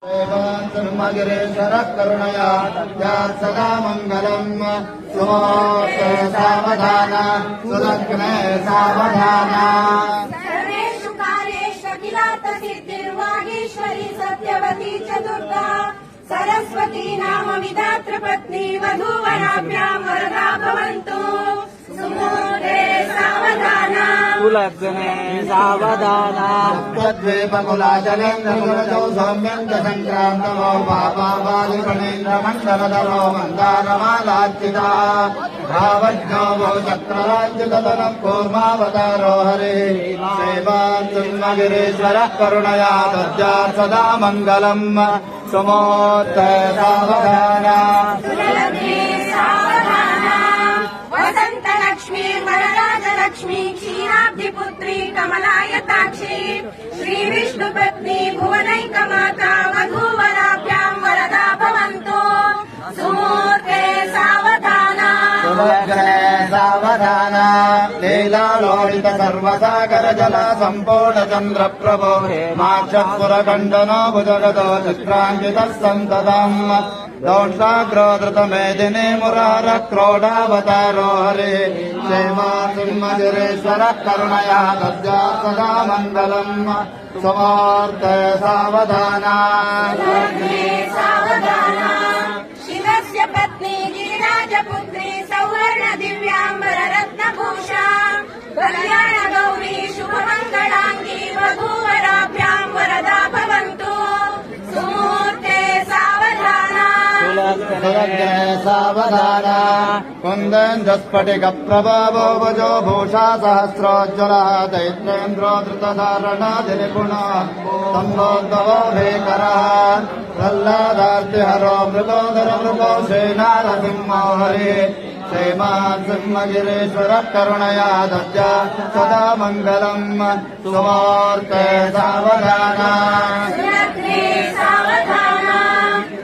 गिरीश्वर करुणया तस्यात् सदा मङ्गलम् सुमोऽस्तु सावधान सुलग्ने सावधान सर्वेषु कार्येषु अखिलार्थ सिद्धिर्वागीश्वरी सत्यवती चतुर्था सरस्वती नाम विधातृ पत्नी वधूवराभ्यां वरदा भवन्तु सुमूर्ते सावधान कुलग्ने सावधान तद्वीपकुलाचलेन्द्रगुणजौ सौम्यञ्च सङ्क्रान्तमो पापाबालिगणेन्द्रमण्डलधरो मन्दारमालार्चिता भावज्ञो भो चक्रराज्यतनः कूर्मावतारो हरिः श्रीमान्गिरीश्वरः करुणया तस्यात् सदा मङ्गलम् सुमोऽस्तु सावधान वसन्तलक्ष्मी वरराजलक्ष्मी क्षीराब्धिपुत्री कमलायताक्षी श्रीविष्णुपत्नी भुवनैकमाता वधूवराभ्यां वरदा भवन्तु सुमूर्ते सावधान सावधान लीलालोलित सर्वसागर जल सम्पूर्ण चन्द्र प्रभो हेमाक्षपुरखण्डनो भुजगतो चक्राङ्कितः सन्ततम् दौष्टाग्रोधृतमेदिनी मुरार क्रोडावतारो हरिः श्रीमान्गिरीश्वरः करुणया तस्यात् सदा मङ्गलम् सुमूर्ते सावधान शिवस्य पत्नी गिरिराजपुत्री सौवर्ण दिव्याम्बर रत्नभूषा कल्याण गौरी शुभमङ्गलाङ्गी वधूवराभ्यां वरदा भवन्तु सुमूर्ते सावधान सावधान कुन्दस्फटिक प्रभावो भुजो भूषा सहस्रोज्ज्वलः दैत्रेन्द्रो धृतधारणाधिनिपुणः सम्भोद्भवो भीकरः प्रह्लादार्तिहरो मृगोदर मृगो श्रीनारसिंहो हरिः श्रीमान्गिरीश्वरः करुणया तस्यात् सदा मङ्गलम् सुमूर्ते सावधान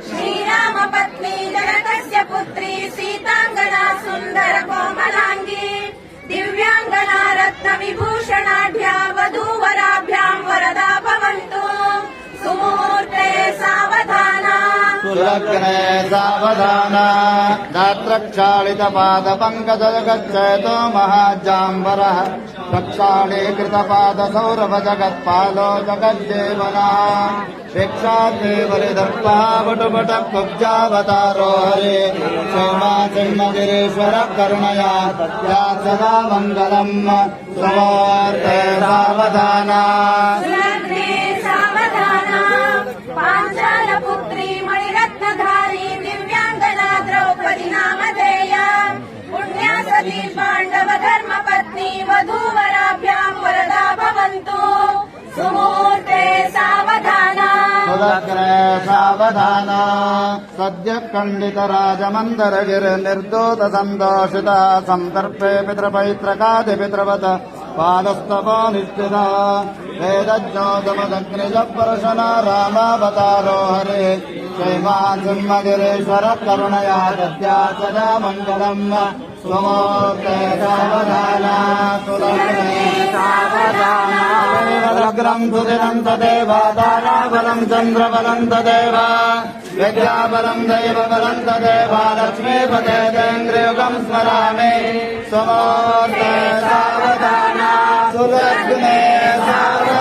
श्रीरामपत्नी जनकस्य पुत्री सीताङ्गना सुन्दर कोमलाङ्गी दिव्याङ्गना रत्नविभूषणाढ्या वधूवराभ्यां वरदा भवन्तु सुमूर्ते सावधान सुलग्ने सावधान गात्रक्षालितपादपङ्कजगच्चेतो महाजाम्बरः प्रक्षाళीकृतपादसौरभ जगत्पालो जगज्जीवनः भिक्षाद्देवरिदर्पः वटुवटः कुब्जावतारो हरिः श्रीमान्गिरीश्वरः करुणया तस्यात् सदा मङ्गलम् सुमूर्ते सावधान पाञ्चालपुत्री मणिरत्नधारी दिव्याङ्गना द्रौपदी नामधेया पुण्या सती पाण्डव धर्मपत्नी वधूवराभ्यां वरदा भवन्तु सुमूर्ते सावधान सुलग्ने सावधान सद्य खण्डित राजमन्दरगिरिर्निर्दोत सन्दोषिता सन्तर्पे पितृपैत्रकादिपितृवत पादस्तपो निश्चिता वेदज्ञोतमदग्निजपरशना रामावतारो हरिः श्रीमान्गिरीश्वरः करुणया तस्यात् सदा मङ्गलम् सुमूर्ते सावधान सुलग्ने सावधान अग्रं सुदिनं तदेव ताराबलं चन्द्रबलं तदेव विद्याबलं दैवबलं तदेव लक्ष्मीपतेन्द्रियुगं स्मरामि सुमूर्ते सावधान सुलग्ने सावधान